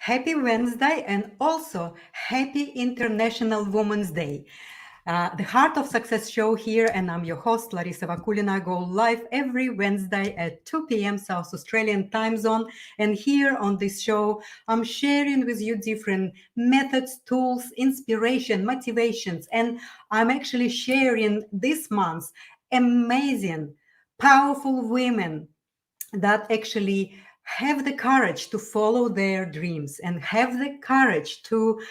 Happy Wednesday and also Happy International Women's Day. The Heart of Success show here, and I'm your host, Larissa Vakulina. I go live every Wednesday at 2 p.m. South Australian time zone. And here on this show, I'm sharing with you different methods, tools, inspiration, motivations. And I'm actually sharing this month's amazing, powerful women that actually have the courage to follow their dreams and have the courage to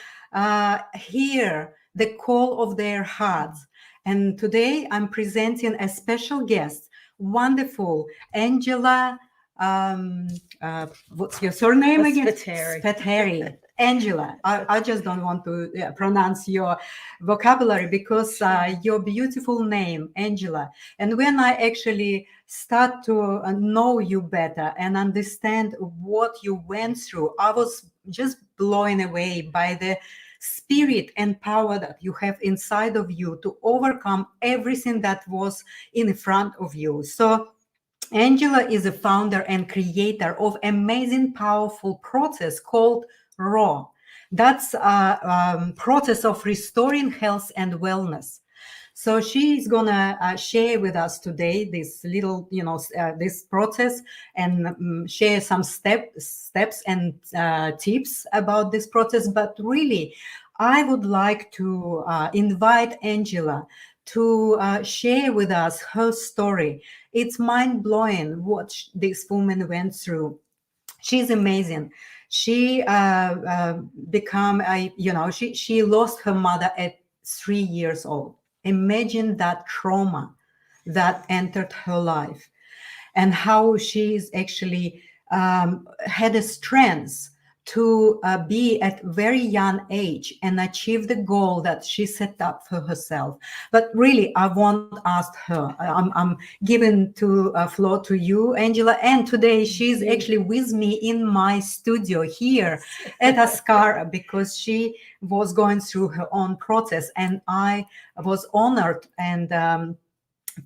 hear the call of their hearts. And today I'm presenting a special guest, wonderful Angela. What's your surname again? Spiteri. Spiteri. Angela, I just don't want to pronounce your vocabulary because your beautiful name, Angela. And when I actually start to know you better and understand what you went through, I was just blown away by the spirit and power that you have inside of you to overcome everything that was in front of you. So Angela is a founder and creator of amazing, powerful process called RHAW. That's a process of restoring health and wellness. So she is gonna share with us today this little, this process and share some steps and tips about this process. But really, I would like to invite Angela to share with us her story. It's mind-blowing what this woman went through. She's amazing. She she lost her mother at 3 years old. Imagine that trauma that entered her life and how she's actually had a strength to be at very young age and achieve the goal that she set up for herself. But really, I won't ask her. I'm giving to floor to you, Angela. And today she's actually with me in my studio here at Ascara because she was going through her own process, and I was honored and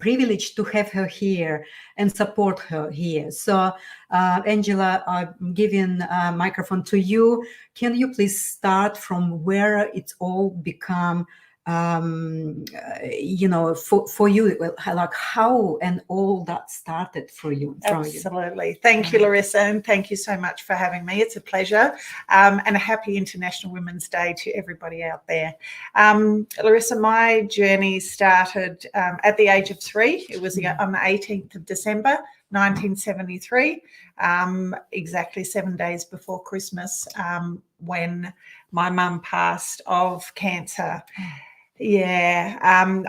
privileged to have her here and support her here. So, Angela, I'm giving a microphone to you. Can you please start from where it's all become, for you, like how and all that started for you? Absolutely. Thank you, Larissa, and thank you so much for having me. It's a pleasure. And a happy International Women's Day to everybody out there. Larissa, my journey started at the age of 3. It was on the 18th of December, 1973, exactly 7 days before Christmas, when my mum passed of cancer. Yeah,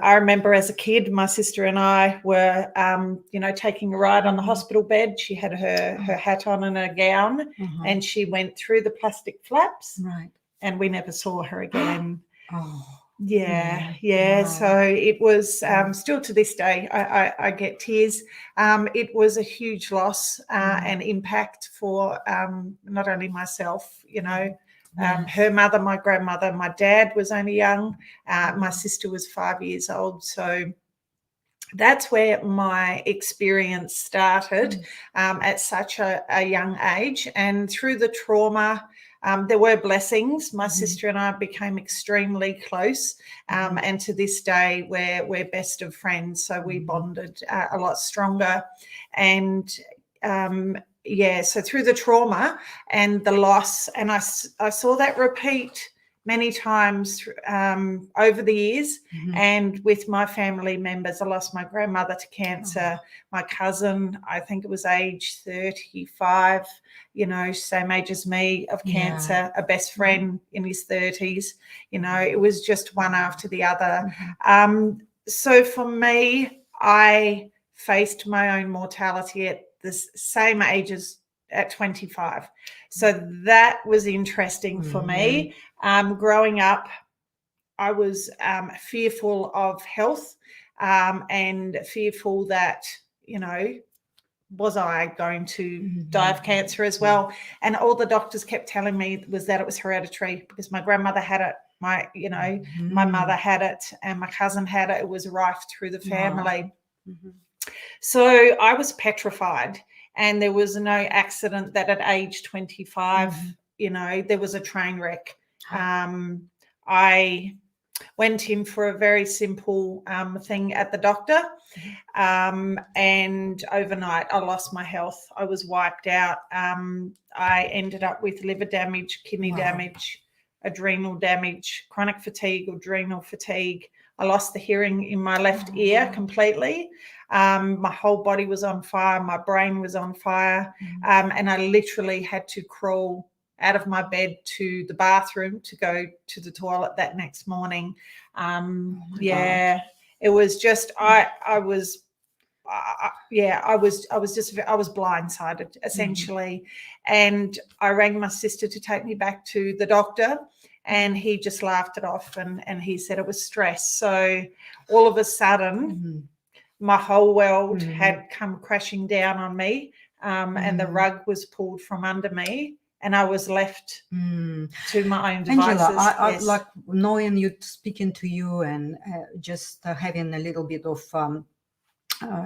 I remember as a kid, my sister and I were, taking a ride on the hospital bed. She had her hat on and a gown, and she went through the plastic flaps, Right. and we never saw her again. Oh. Yeah. Wow. So it was still to this day, I get tears. It was a huge loss and impact for not only myself, her mother, my grandmother, my dad was only young. My sister was 5 years old. So that's where my experience started at such a young age. And through the trauma, there were blessings. My sister and I became extremely close. And to this day, we're best of friends. So we bonded a lot stronger. And so through the trauma and the loss, and I saw that repeat many times over the years, and with my family members. I lost my grandmother to cancer, my cousin, I think it was age 35, same age as me, of cancer, a best friend in his 30s. It was just one after the other. So for me, I faced my own mortality at the same age as at 25. So that was interesting for me. Growing up, I was fearful of health and fearful that, was I going to die of cancer as well? And all the doctors kept telling me was that it was hereditary because my grandmother had it, my mother had it, and my cousin had it. It was rife through the family. So I was petrified, and there was no accident that at age 25 there was a train wreck. I went in for a very simple thing at the doctor, and overnight I lost my health. I was wiped out. I ended up with liver damage, kidney damage, adrenal damage, chronic fatigue, adrenal fatigue. I lost the hearing in my left ear completely. My whole body was on fire. My brain was on fire. And I literally had to crawl out of my bed to the bathroom to go to the toilet that next morning. It was just, I was blindsided essentially. And I rang my sister to take me back to the doctor, and he just laughed it off, and he said it was stress. So all of a sudden, my whole world had come crashing down on me, and the rug was pulled from under me, and I was left to my own devices. Angela, I like knowing you, speaking to you, and just having a little bit of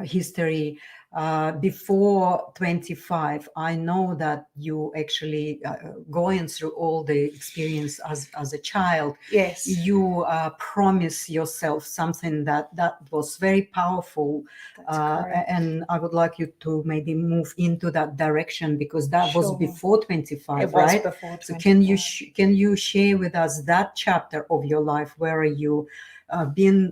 history before 25. I know that you actually going through all the experience as a child. Yes. You promise yourself something that was very powerful. And I would like you to maybe move into that direction, because that was before 25, it right? Was before 25. So can you share with us that chapter of your life where you been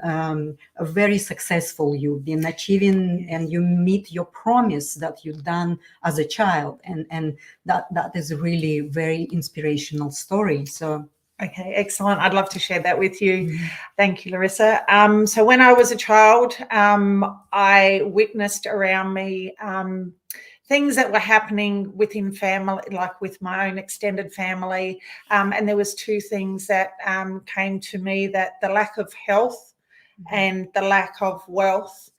very successful, you've been achieving, and you meet your promise that you've done as a child, and that is really very inspirational story. So okay, excellent. I'd love to share that with you. Thank you, Larissa. So when I was a child, I witnessed around me things that were happening within family, like with my own extended family. And there was two things that came to me, that the lack of health and the lack of wealth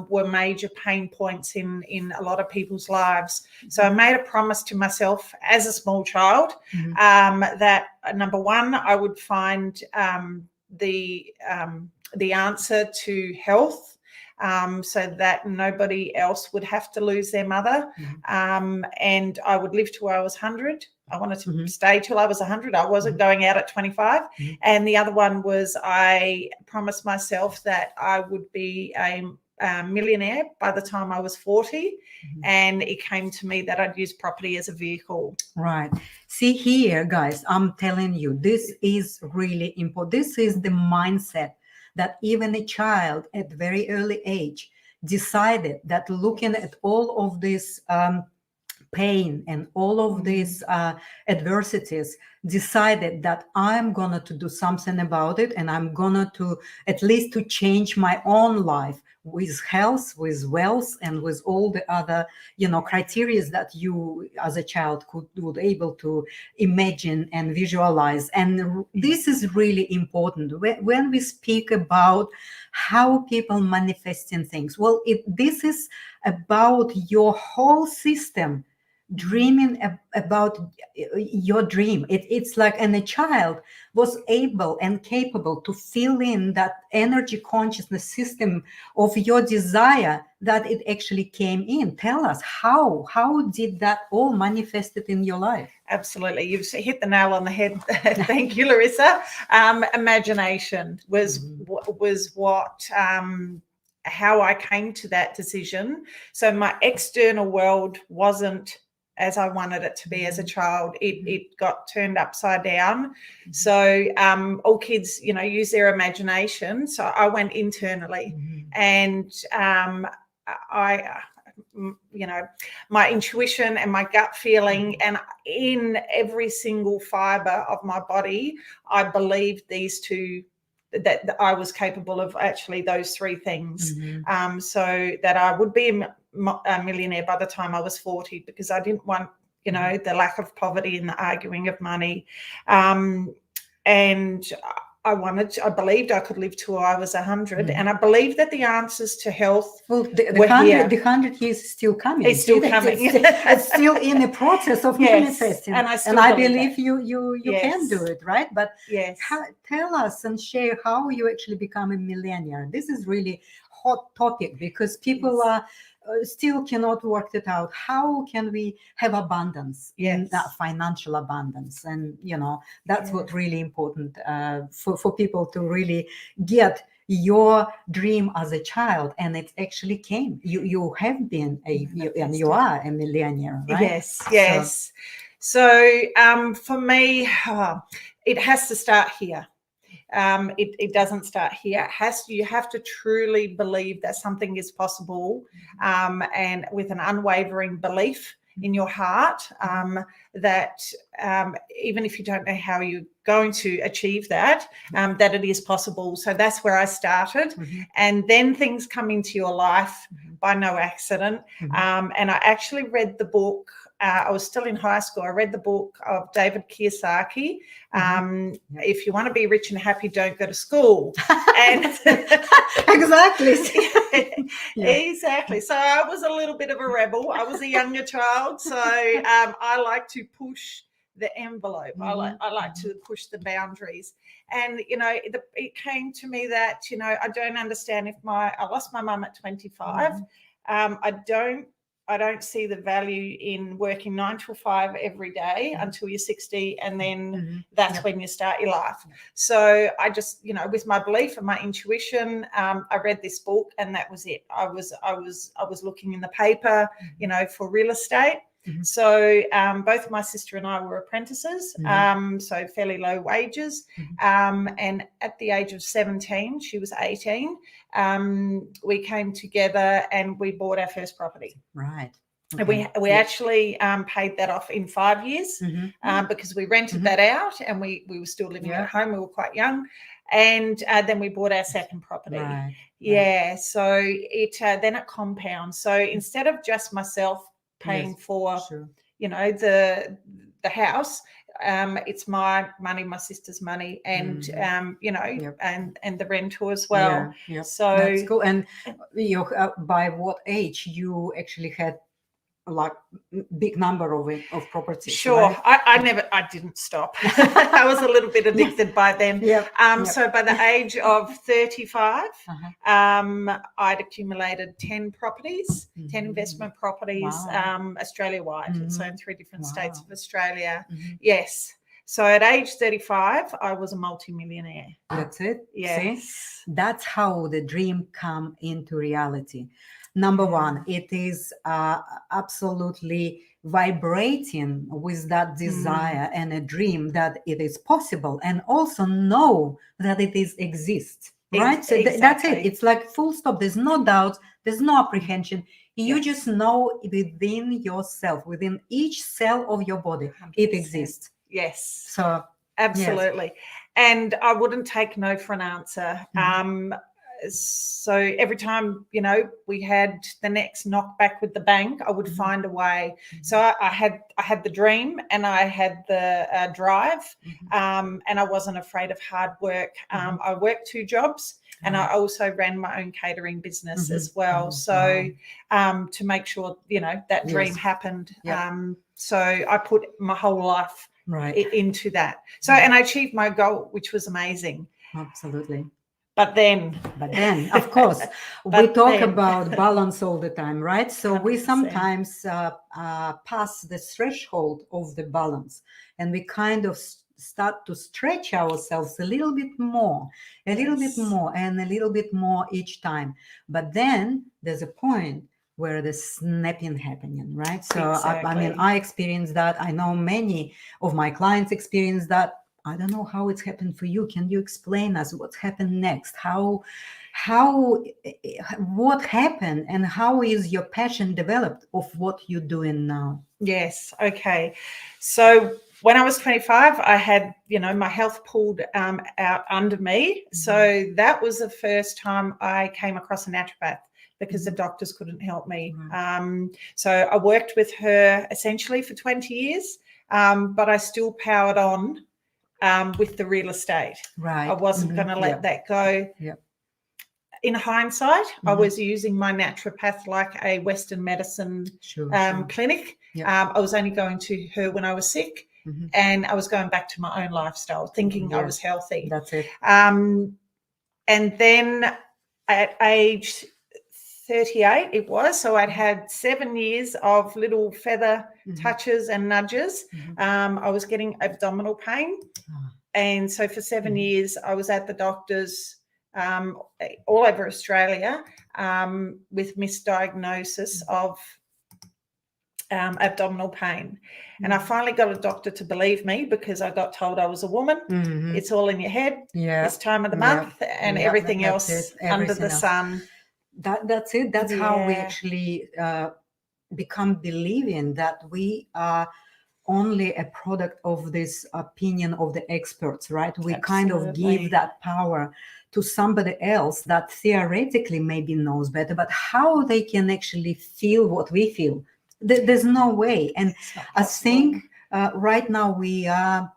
were major pain points in a lot of people's lives. So I made a promise to myself as a small child that, number one, I would find the answer to health, so that nobody else would have to lose their mother. And I would live till I was 100. I wanted to stay till I was 100. I wasn't going out at 25. And the other one was, I promised myself that I would be a millionaire by the time I was 40. And it came to me that I'd use property as a vehicle. Right. See here, guys, I'm telling you, this is really important. This is the mindset that even a child at very early age decided that, looking at all of this pain and all of these adversities, decided that I'm gonna to do something about it, and I'm gonna to at least to change my own life with health, with wealth, and with all the other, criteria that you as a child would able to imagine and visualize. And this is really important when we speak about how people manifesting things. Well, this is about your whole system dreaming about your dream. It's like, and a child was able and capable to fill in that energy consciousness system of your desire, that it actually came in. Tell us how did that all manifested in your life? Absolutely, you've hit the nail on the head. Thank you, Larissa. Imagination was what how I came to that decision. So my external world wasn't as I wanted it to be as a child. It got turned upside down. So all kids, use their imagination. So I went internally, and my intuition and my gut feeling, and in every single fiber of my body, I believed these two, that I was capable of actually those three things. So that I would be a millionaire by the time I was 40, because I didn't want, the lack of poverty and the arguing of money. And I believed I could live till I was 100, and I believed that the answers to health the were 100 years is still coming. It's still coming. It's still in the process of manifesting. And I believe you Yes. can do it, right? But yes, tell us and share how you actually become a millionaire. This is really hot topic, because people are still cannot work it out. How can we have abundance in that financial abundance? And that's what really important for people to really get your dream as a child, and it actually came. You have been and you are a millionaire, right? Yes. So for me, it has to start here. It doesn't start here. You have to truly believe that something is possible, and with an unwavering belief in your heart, that even if you don't know how you're going to achieve that, that it is possible. So that's where I started. And then things come into your life by no accident. And I actually read the book. I was still in high school. I read the book of David Kiyosaki. If you want to be rich and happy, don't go to school. And exactly. Exactly. So I was a little bit of a rebel. I was a younger child, so I like to push the envelope. I like to push the boundaries. And it came to me that I don't understand I lost my mum at 25. I don't see the value in working 9 to 5 every day until you're 60, and then that's when you start your life. So I just, with my belief and my intuition, I read this book, and that was it. I was looking in the paper, for real estate. So both my sister and I were apprentices, so fairly low wages. And at the age of 17, she was 18, we came together and we bought our first property. Right. Okay. And we actually paid that off in 5 years, because we rented that out, and we were still living at home. We were quite young. And then we bought our second property. Right. So then it compounds. So instead of just myself paying for the house, it's my money, my sister's money, and and the rental as well. So that's cool. And by what age you actually had like big number of properties? Sure. Right? I didn't stop. I was a little bit addicted by then. So by the age of 35, I'd accumulated 10 properties, 10 investment properties, Australia-wide. So in 3 different states of Australia. Yes. So at age 35, I was a multimillionaire. That's it. Yes. See? That's how the dream come into reality. Number one, it is absolutely vibrating with that desire and a dream that it is possible, and also know that it exists, right? So that's it. It's like full stop. There's no doubt. There's no apprehension. You just know within yourself, within each cell of your body, 100%. It exists. Yes. So absolutely. Yes. And I wouldn't take no for an answer. So every time, we had the next knockback with the bank, I would find a way. So I had the dream, and I had the drive, and I wasn't afraid of hard work. I worked 2 jobs, and I also ran my own catering business as well. So to make sure, that dream happened. So I put my whole life into that. So, and I achieved my goal, which was amazing. Absolutely. But then, of course, we talk about balance all the time, right? So 100%. We sometimes pass the threshold of the balance, and we kind of start to stretch ourselves a little bit more, and a little bit more each time. But then there's a point where the snapping happening, right? So I experienced that. I know many of my clients experience that. I don't know how it's happened for you. Can you explain us what happened next? What happened, and how is your passion developed of what you're doing now? Yes. Okay. So when I was 25, I had, my health pulled out under me. So that was the first time I came across a naturopath, because the doctors couldn't help me. So I worked with her essentially for 20 years, but I still powered on with the real estate. Right. I wasn't going to let that go. In hindsight, I was using my naturopath like a Western medicine clinic. I was only going to her when I was sick, and I was going back to my own lifestyle, thinking I was healthy. That's it. And then at age 38 it was. So I'd had 7 years of little feather touches and nudges. I was getting abdominal pain. And so for 7 years, I was at the doctors all over Australia with misdiagnosis of abdominal pain. And I finally got a doctor to believe me because I got told I was a woman. It's all in your head. This time of the month and everything else under the sun. That's it. That's how we actually become believing that we are only a product of this opinion of the experts, right? We kind of give that power to somebody else that theoretically maybe knows better, but how they can actually feel what we feel, there's no way. And I think right now we are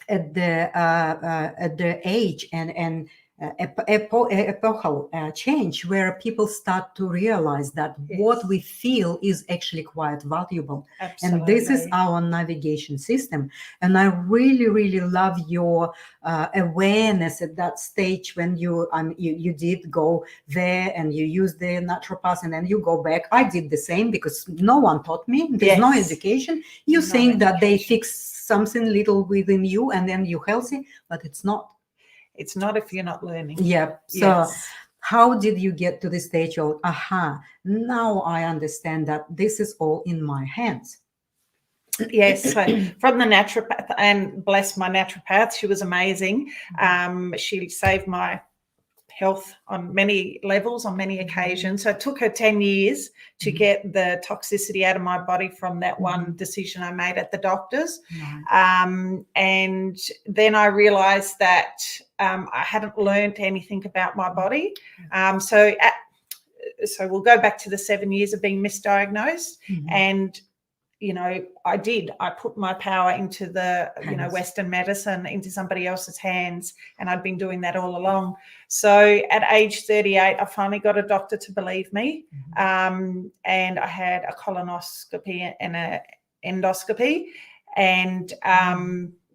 at the age and epochal change where people start to realize that what we feel is actually quite valuable. And this is our navigation system. And I really, really love your awareness at that stage when you did go there and you use the naturopath and then you go back. I did the same because no one taught me. There's no education. You think that they fix something little within you and then you're healthy, but it's not. It's not if you're not learning. Yeah. So how did you get to the stage of, now I understand that this is all in my hands? Yes, so from the naturopath, and bless my naturopath, she was amazing. She saved my health on many levels, on many occasions. So it took her 10 years to get the toxicity out of my body from that one decision I made at the doctors. And then I realized that I hadn't learned anything about my body. So we'll go back to the 7 years of being misdiagnosed. And I put my power into the, Western medicine, into somebody else's hands, and I'd been doing that all along. So at age 38, I finally got a doctor to believe me, and I had a colonoscopy and an endoscopy, and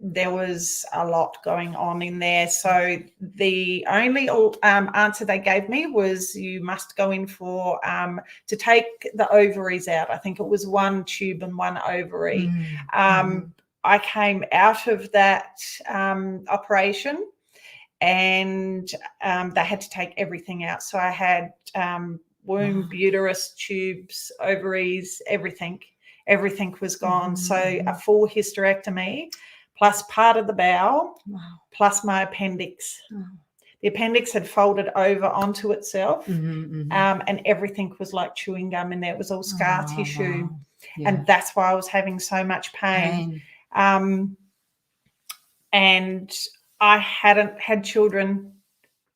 there was a lot going on in there. So the only answer they gave me was you must go in for to take the ovaries out. I think it was 1 tube and 1 ovary. I came out of that operation and they had to take everything out. So I had womb, uterus, tubes, ovaries, everything was gone. So a full hysterectomy, plus part of the bowel, plus my appendix. The appendix had folded over onto itself, and everything was like chewing gum in there. It was all scar tissue. And that's why I was having so much pain. And I hadn't had children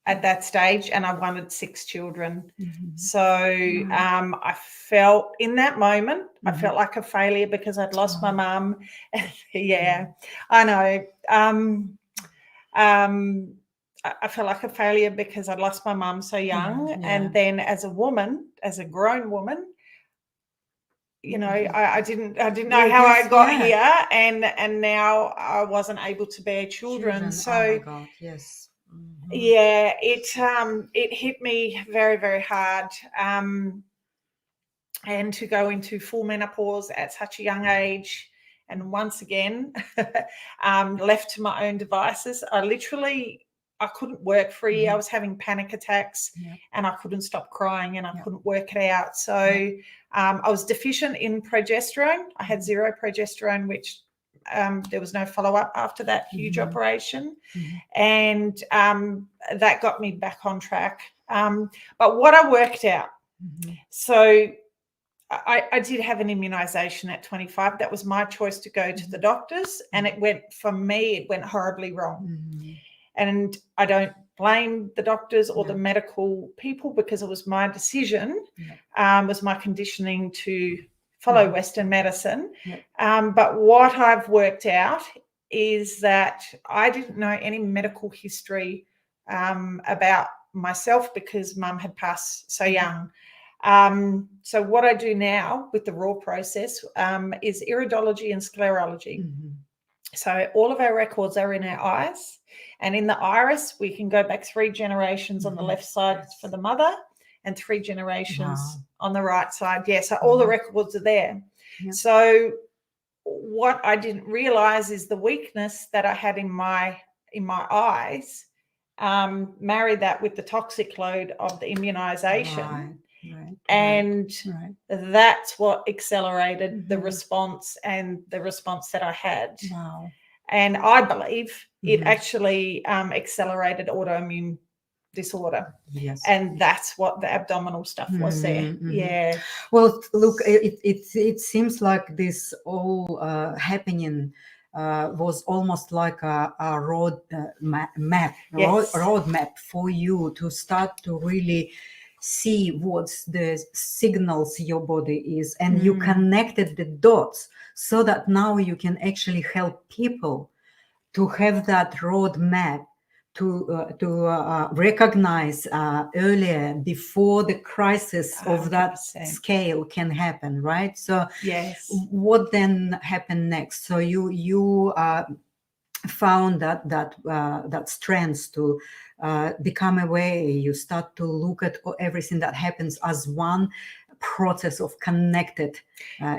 at that stage, and I wanted 6 children. So I felt in that moment, I felt like a failure because I'd lost my mum. I know. I felt like a failure because I'd lost my mum so young. And then as a woman, as a grown woman, I didn't know how I got here, and now I wasn't able to bear children. So oh my God, yes. It hit me very, very hard. And to go into full menopause at such a young age, and once again, left to my own devices, I couldn't work for a year. I was having panic attacks and I couldn't stop crying and I couldn't work it out. So I was deficient in progesterone. I had 0 progesterone, which there was no follow-up after that huge operation. And that got me back on track. But what I worked out, so I did have an immunisation at 25. That was my choice to go to the doctors, and it went horribly wrong. And I don't blame the doctors or the medical people because it was my decision, was my conditioning to follow Western medicine. But what I've worked out is that I didn't know any medical history about myself because Mum had passed so young. So what I do now with the RHAW process is iridology and sclerology. So all of our records are in our eyes, and in the iris we can go back 3 generations on the left side for the mother, and 3 generations Wow. on the right side. Yeah, so all the records are there. Yeah. So what I didn't realize is the weakness that I had in my eyes, married that with the toxic load of the immunization. Right. And Right. that's what accelerated the response and the response that I had. Wow. And I believe it actually accelerated autoimmune disorder. Yes. And that's what the abdominal stuff was there. Yeah. Well, look, it seems like this all happening was almost like a roadmap for you to start to really see what's the signals your body is, and you connected the dots so that now you can actually help people to have that roadmap to recognize earlier, before the crisis of that 100%. scale can happen, right? So Yes. what then happened next? So you found that strength to become aware. You start to look at everything that happens as one process of connected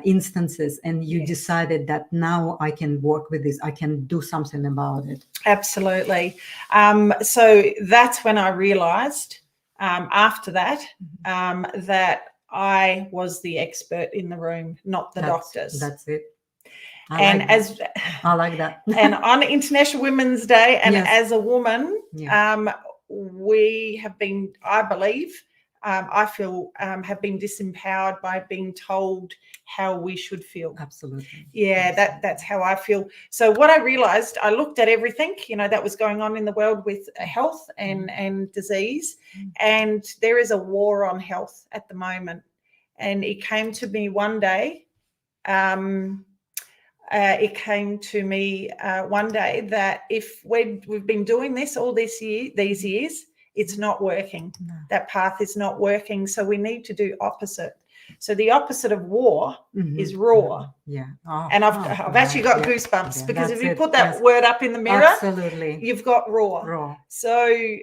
instances, and you decided that now I can work with this, I can do something about it. Absolutely. So that's when I realized after that that I was the expert in the room, not the doctors. That's it. I like that. And on International Women's Day, and as a woman, we have been, I believe, I feel, have been disempowered by being told how we should feel. Absolutely. Yeah, that's how I feel. So what I realized, I looked at everything, that was going on in the world with health and disease, and there is a war on health at the moment. And it came to me one day, that if we've been doing this all these years, it's not working. No. That path is not working. So we need to do opposite. So the opposite of war is RHAW. Yeah. And I've actually got goosebumps because if you put that word up in the mirror, absolutely, you've got RHAW. So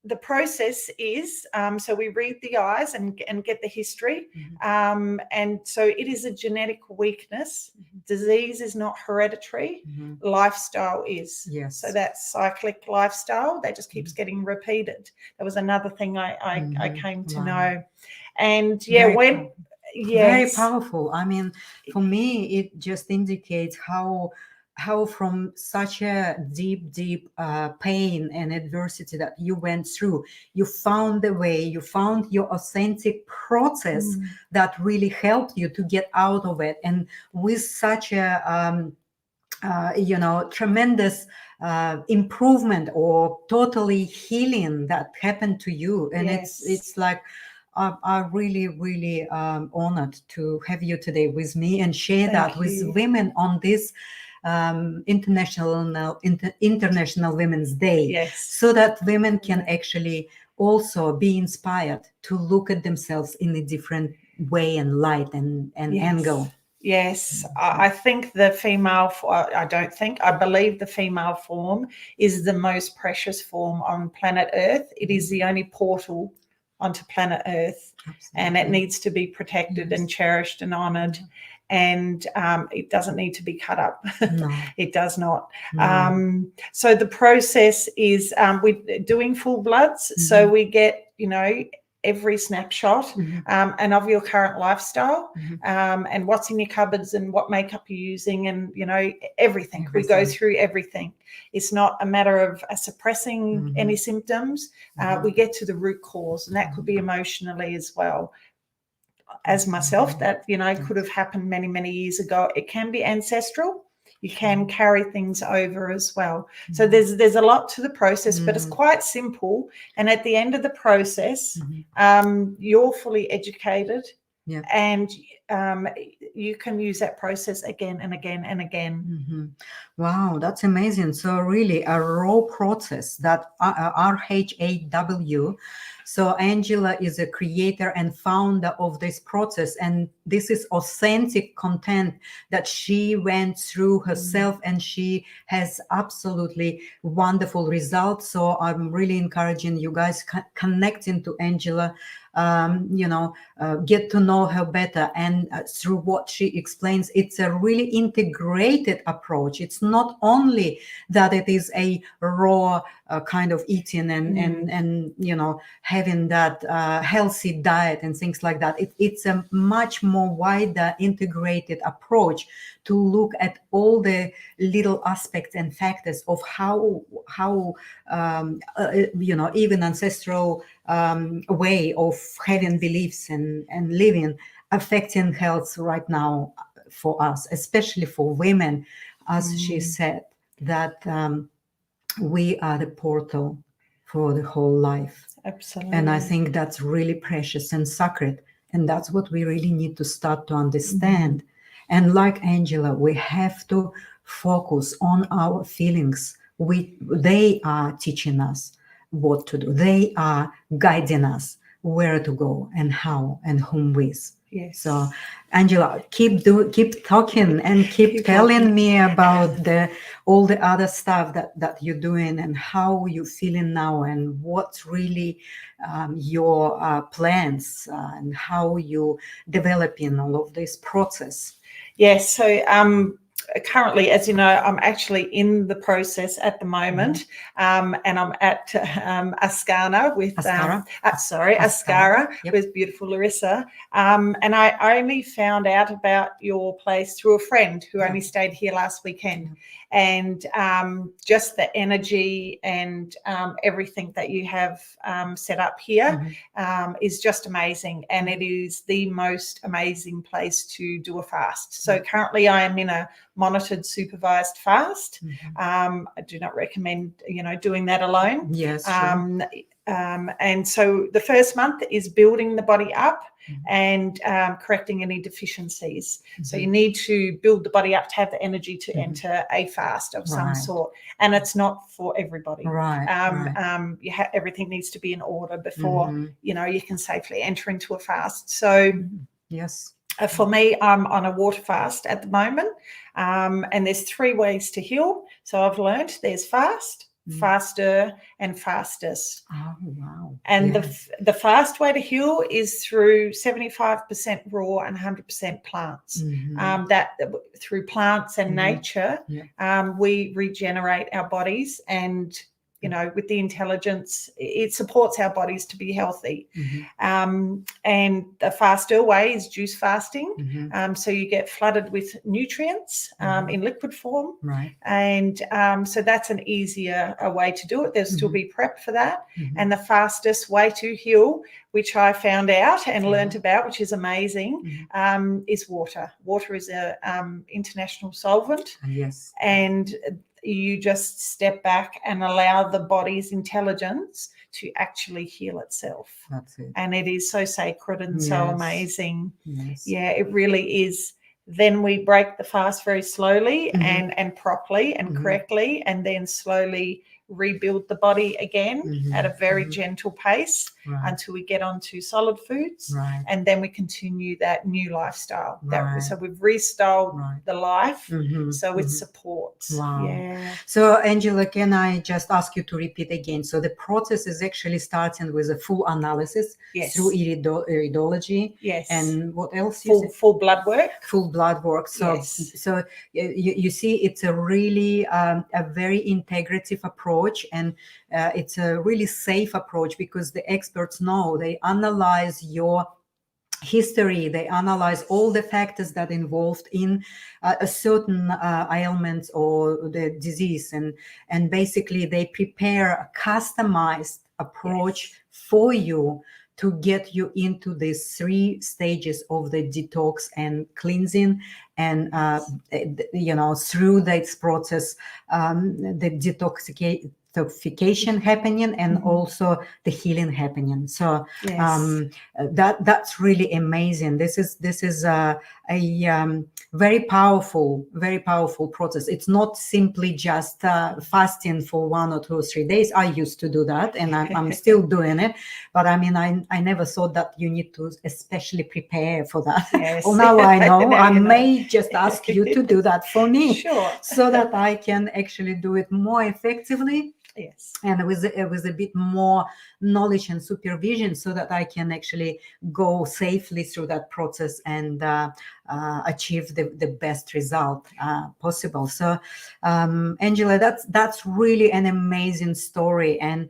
the process is, so we read the eyes and get the history. And so it is a genetic weakness. Disease is not hereditary. Lifestyle is. Yes. So that's cyclic lifestyle that just keeps getting repeated. That was another thing I came to know. And very powerful. I mean, for me, it just indicates how from such a deep pain and adversity that you went through, you found the way, you found your authentic process that really helped you to get out of it, and with such a tremendous improvement or totally healing that happened to you. And it's like, I'm really honored to have you today with me and share that with women on this International Women's Day, so that women can actually also be inspired to look at themselves in a different way and light and angle. Yes, I think I believe the female form is the most precious form on planet Earth. It is the only portal onto planet Earth. Absolutely. And it needs to be protected and cherished and honored. And it doesn't need to be cut up. No. It does not. No. So the process is we're doing full bloods. So we get, every snapshot and of your current lifestyle and what's in your cupboards and what makeup you're using and, everything. We go through everything. It's not a matter of suppressing any symptoms. We get to the root cause, and that could be emotionally as well. As myself, that, could have happened many, many years ago. It can be ancestral. You can carry things over as well. So there's a lot to the process, but it's quite simple. And at the end of the process, you're fully educated, and you can use that process again and again and again. Wow, that's amazing. So really a RHAW process, that RHAW. So Angela is a creator and founder of this process, and this is authentic content that she went through herself, and she has absolutely wonderful results. So I'm really encouraging you guys connecting to Angela get to know her better. And through what she explains, it's a really integrated approach. It's not only that it is a raw kind of eating and having that healthy diet and things like that. It's a much more wider integrated approach to look at all the little aspects and factors of how even ancestral way of having beliefs and living affecting health right now for us, especially for women, as she said, that we are the portal for the whole life. Absolutely. And I think that's really precious and sacred. And that's what we really need to start to understand. And like Angela, we have to focus on our feelings. They are teaching us what to do. They are guiding us where to go and how and whom with. Yes. So, Angela, keep talking and keep telling me about all the other stuff that you're doing and how you're feeling now and what's really your plans and how you developing all of this process. Yes. So currently, as you know, I'm actually in the process at the moment, and I'm at Ascana with Ascara with beautiful Larissa. And I only found out about your place through a friend who only stayed here last weekend. And just the energy and everything that you have set up here is just amazing. And it is the most amazing place to do a fast. So currently I am in a monitored supervised fast. I do not recommend, doing that alone. Yes. Sure. And so the first month is building the body up and correcting any deficiencies. So you need to build the body up to have the energy to enter a fast of some sort. And it's not for everybody. Everything needs to be in order before, you can safely enter into a fast. So yes. For me, I'm on a water fast at the moment, and there's 3 ways to heal. So I've learned there's fast, faster, and fastest. Oh, wow. And the fast way to heal is through 75% raw and 100% plants. That through plants and nature, we regenerate our bodies and with the intelligence, it supports our bodies to be healthy. And the faster way is juice fasting. So you get flooded with nutrients in liquid form. And so that's an easier way to do it. There'll still be prep for that. And the fastest way to heal, which I found out and learned about, which is amazing, is water. Water is a international solvent. Yes. And you just step back and allow the body's intelligence to actually heal itself. That's it. And it is so sacred and so amazing. Yes. Yeah, it really is. Then we break the fast very slowly and properly and correctly, and then slowly rebuild the body again at a very gentle pace until we get onto solid foods, and then we continue that new lifestyle. So we've restyled the life, so it supports. Wow. Yeah. So Angela, can I just ask you to repeat again? So the process is actually starting with a full analysis through iridology. Yes. And what else? Full blood work. Full blood work. So so you see, it's a really a very integrative approach. And it's a really safe approach because the experts know, they analyze your history, they analyze all the factors that involved in a certain ailment or the disease, and basically they prepare a customized approach for you to get you into these 3 stages of the detox and cleansing. And through this process, the detoxification happening and also the healing happening. So that's really amazing. This is a very powerful process. It's not simply just fasting for 1 or 2 or 3 days. I used to do that, and I'm still doing it. But I mean, I never thought that you need to especially prepare for that. Yes. Well, now I know. I may just ask you to do that for me, sure, so that I can actually do it more effectively Yes. and with a bit more knowledge and supervision, so that I can actually go safely through that process and achieve the best result possible. So Angela, that's really an amazing story, and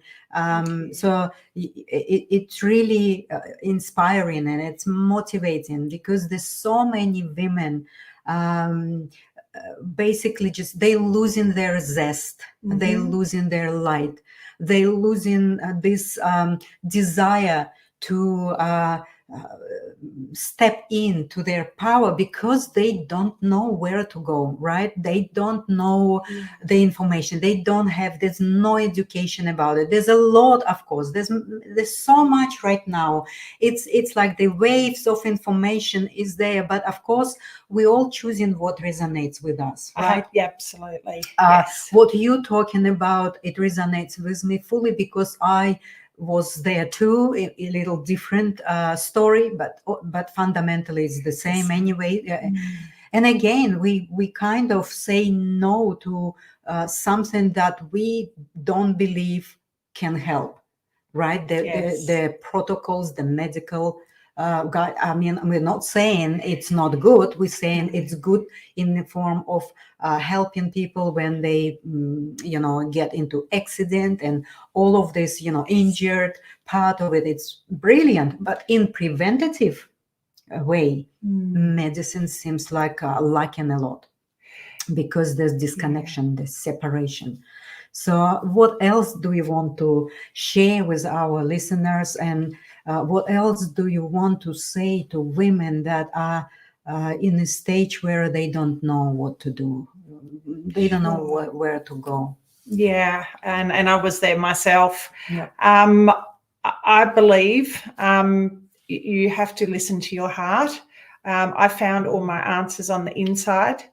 so it's really inspiring, and it's motivating, because there's so many women basically just they losing their zest, they losing their light, they losing this desire to step into their power, because they don't know where to go, right? They don't know the information, they don't have, there's no education about it. There's a lot, of course, there's so much right now. It's like the waves of information is there, but of course we all choosing what resonates with us, right? Yeah, absolutely. Yes. What you're talking about, it resonates with me fully, because I was there too, a little different story, but fundamentally it's the same anyway. And again, we kind of say no to something that we don't believe can help, right? The protocols, the medical guide. I mean, we're not saying it's not good. We're saying it's good in the form of helping people when they, get into accident and all of this, injured part of it. It's brilliant, but in preventative way, medicine seems like lacking a lot, because there's disconnection, there's separation. So what else do you want to share with our listeners, and what else do you want to say to women that are in a stage where they don't know what to do, they don't know where to go? Yeah, and I was there myself. Yeah. I believe you have to listen to your heart. I found all my answers on the inside.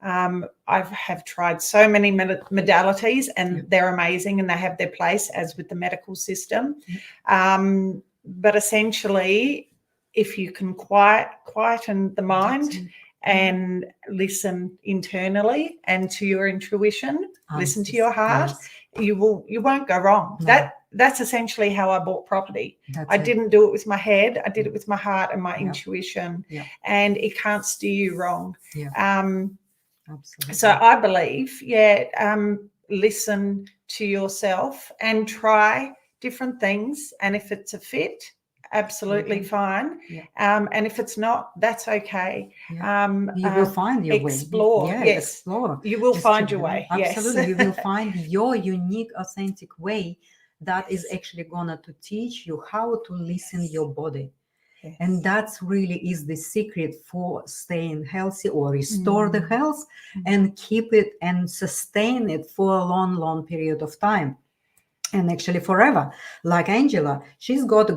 I have tried so many modalities, and they're amazing, and they have their place, as with the medical system. But essentially, if you can quieten the mind and listen internally and to your intuition, listen to your heart, you won't go wrong. That's essentially how I bought property. I didn't do it with my head. I did it with my heart and my intuition, and it can't steer you wrong. Absolutely. So I believe, listen to yourself and try different things. And if it's a fit, absolutely fine. And if it's not, that's okay. You will find your explore. way. Yes, explore. You will find your way. Absolutely. Yes. You will find your unique, authentic way that is actually gonna to teach you how to listen your body. And that's really is the secret for staying healthy, or restore the health and keep it and sustain it for a long, long period of time. And actually forever. Like Angela, she's got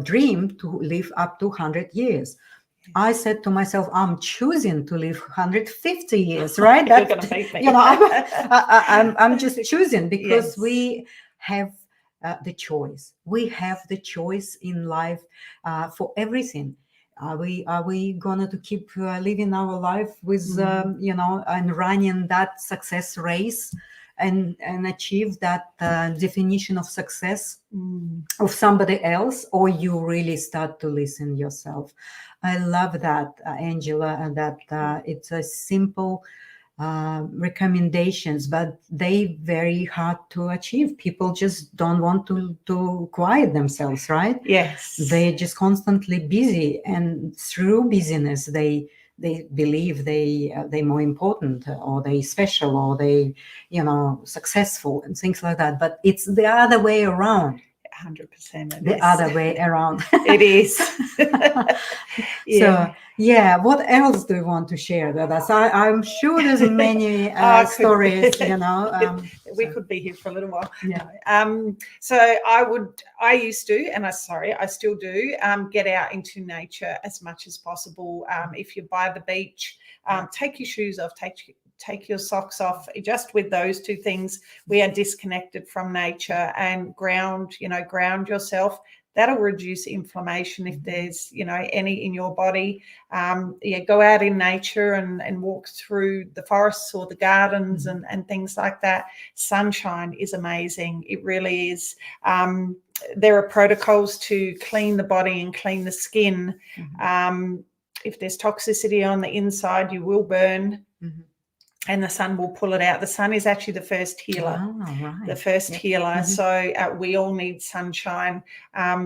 dream to live up to 100 years. I said to myself, I'm choosing to live 150 years, right? You're going to beat me. I'm just choosing, because we have the choice. We have the choice in life for everything. Are we gonna to keep living our life with and running that success race and achieve that definition of success of somebody else, or you really start to listen yourself? I love that, Angela, and that it's a simple recommendations, but they very hard to achieve. People just don't want to quiet themselves, right? Yes. They're just constantly busy, and through busyness they believe they're more important, or they special, or they successful, and things like that. But it's the other way around. 100%. The other way around. It is. So what else do you want to share with us? I'm sure there's many stories. We could be here for a little while. So I used to, and I still do, get out into nature as much as possible. If you're by the beach, take your shoes off, take your socks off. Just with those two things, we are disconnected from nature, and ground yourself. That'll reduce inflammation if there's, you know, any in your body. Go out in nature and walk through the forests or the gardens and things like that. Sunshine is amazing. It really is. There are protocols to clean the body and clean the skin. If there's toxicity on the inside, you will burn. And the sun will pull it out. The sun is actually the first healer. The first healer. So we all need sunshine.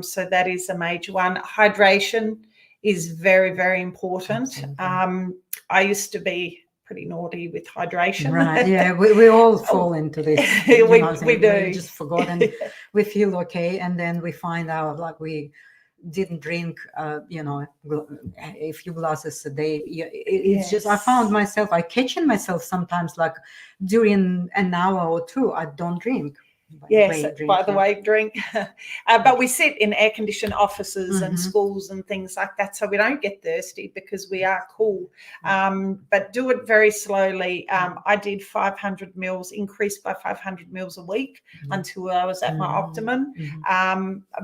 So that is a major one. Hydration is very, very important. I used to be pretty naughty with hydration. Right. Yeah, we all fall into this. We do. We just forgot, and we feel okay, and then we find out like we didn't drink, a few glasses a day. It's just, I found myself, I catching myself sometimes, like during an hour or two, I don't drink. By the way, drink. But we sit in air-conditioned offices and schools and things like that, so we don't get thirsty because we are cool. But do it very slowly. I did 500 mils, increased by 500 mils a week until I was at my optimum.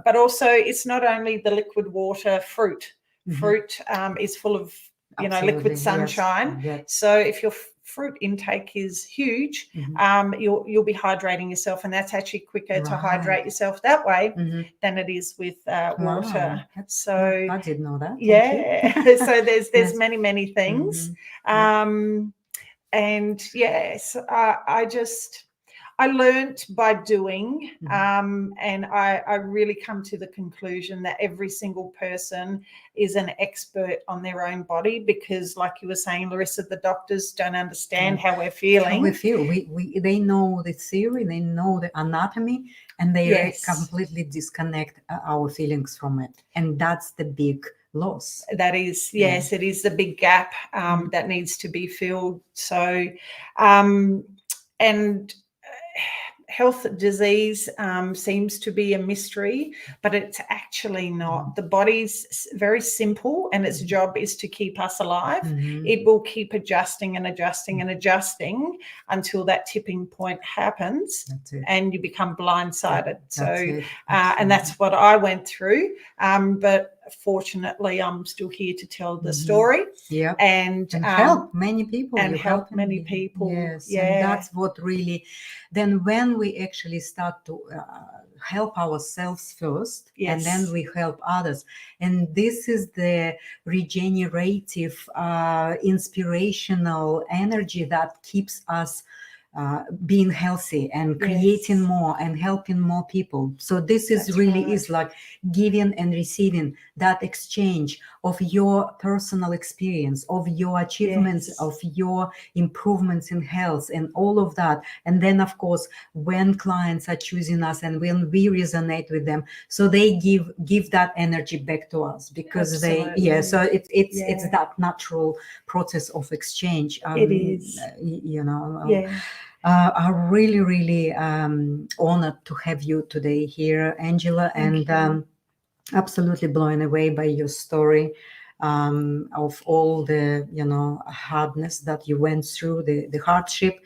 But also, it's not only the liquid water, fruit. Fruit is full of, liquid sunshine. Yes. So if your fruit intake is huge, you'll be hydrating yourself, and that's actually quicker to hydrate yourself that way than it is with water. So I didn't know that. So there's many things. And yes, I learned by doing, and I really come to the conclusion that every single person is an expert on their own body, because, like you were saying, Larissa, the doctors don't understand how we're feeling. How we feel. They know the theory, they know the anatomy, and they completely disconnect our feelings from it. And that's the big loss. That is, it is the big gap that needs to be filled. So, and health disease seems to be a mystery, but it's actually not. The body's very simple, and its job is to keep us alive. It will keep adjusting and adjusting and adjusting until that tipping point happens, and you become blindsided. And that's what I went through. But fortunately, I'm still here to tell the story. And help many people. Help many people. Yes. And that's what really, then when we actually start to help ourselves first, and then we help others. And this is the regenerative, inspirational energy that keeps us being healthy and creating more and helping more people. So this is is like giving and receiving, that exchange of your personal experience, of your achievements, of your improvements in health and all of that. And then, of course, when clients are choosing us and when we resonate with them, so they give that energy back to us, because so it's that natural process of exchange. It is. I'm really, really honored to have you today here, Angela, and absolutely blown away by your story of all the, hardness that you went through, the hardship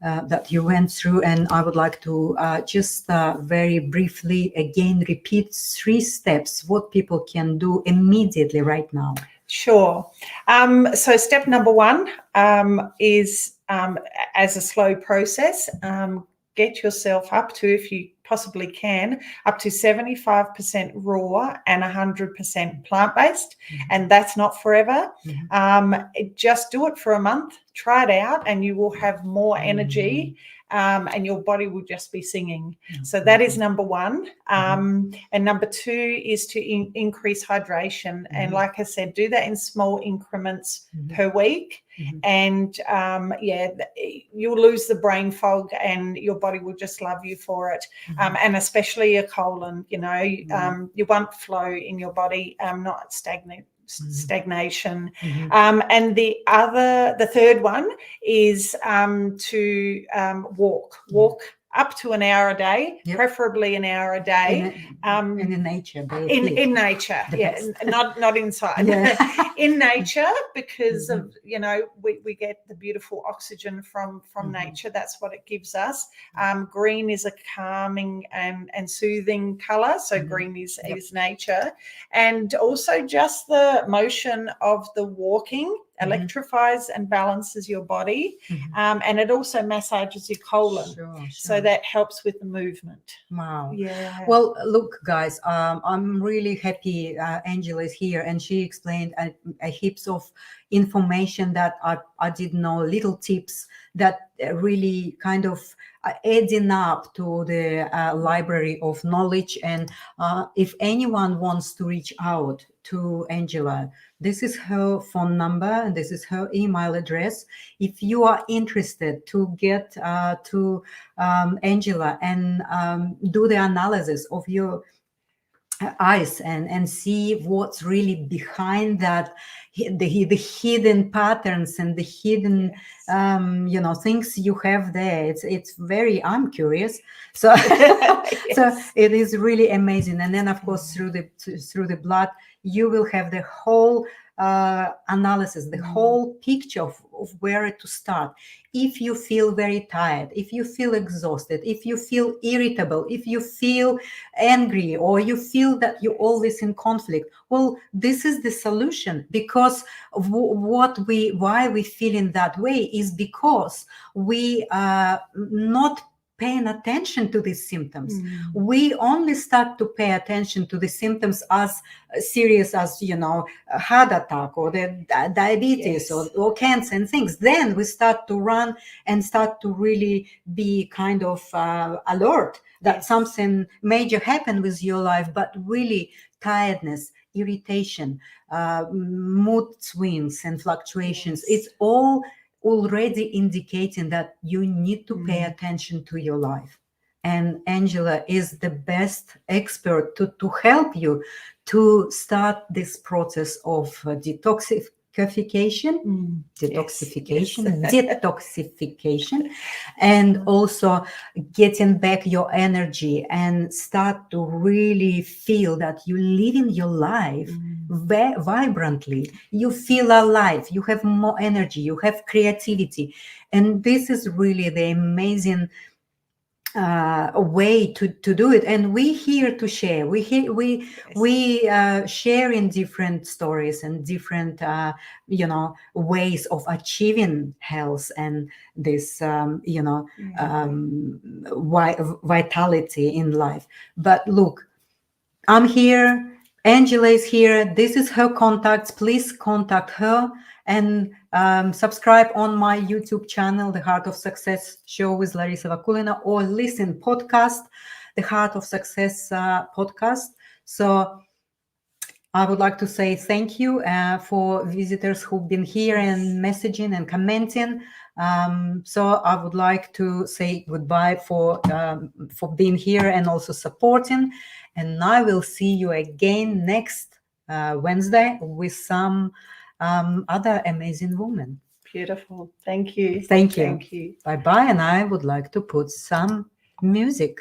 that you went through. And I would like to just very briefly again repeat 3 steps, what people can do immediately right now. Sure. So step number 1 is, as a slow process, get yourself up to, if you possibly can, up to 75% raw and 100% plant-based. And that's not forever. Just do it for a month, try it out, and you will have more energy, and your body will just be singing. So that is number 1. And number 2 is to increase hydration. And like I said, do that in small increments per week. And you'll lose the brain fog, and your body will just love you for it. And especially your colon, you want flow in your body, not stagnation. And the third one is to walk up to an hour a day, preferably an hour a day. In nature, in nature, not inside. In nature, because of we get the beautiful oxygen from nature. That's what it gives us. Green is a calming and soothing color, so green is nature, and also just the motion of the walking electrifies and balances your body, and it also massages your colon, so that helps with the movement. Wow. Yeah. Well, look, guys, I'm really happy Angela is here, and she explained a heaps of information that I didn't know, little tips that really kind of adding up to the library of knowledge. And if anyone wants to reach out to Angela, this is her phone number and this is her email address. If you are interested to get to Angela and do the analysis of your eyes and see what's really behind that, the hidden patterns and the hidden things you have there, it's very, I'm curious, so so it is really amazing. And then of course through the blood you will have the whole analysis, the whole picture of where to start. If you feel very tired, if you feel exhausted, if you feel irritable, if you feel angry, or you feel that you're always in conflict, well, this is the solution. Because why we feel in that way is because we are not paying attention to these symptoms. We only start to pay attention to the symptoms as serious as, a heart attack or the diabetes or cancer and things. Then we start to run and start to really be kind of alert that something major happened with your life. But really, tiredness, irritation, mood swings and fluctuations, it's all already indicating that you need to pay attention to your life. And Angela is the best expert to help you to start this process of detoxification, and also getting back your energy and start to really feel that you're living your life vibrantly. You feel alive, you have more energy, you have creativity. And this is really the amazing way to do it. And we here to share. We share in different stories and different ways of achieving health and this vitality in life. But look, I'm here, Angela is here, this is her contacts. Please contact her and subscribe on my YouTube channel, The Heart of Success Show with Larissa Vakulina, or listen podcast, The Heart of Success podcast. So I would like to say thank you for visitors who've been here and messaging and commenting. So I would like to say goodbye for being here and also supporting. And I will see you again next Wednesday with some other amazing woman. Beautiful. Thank you. Thank you. Thank you. Bye-bye. And I would like to put some music.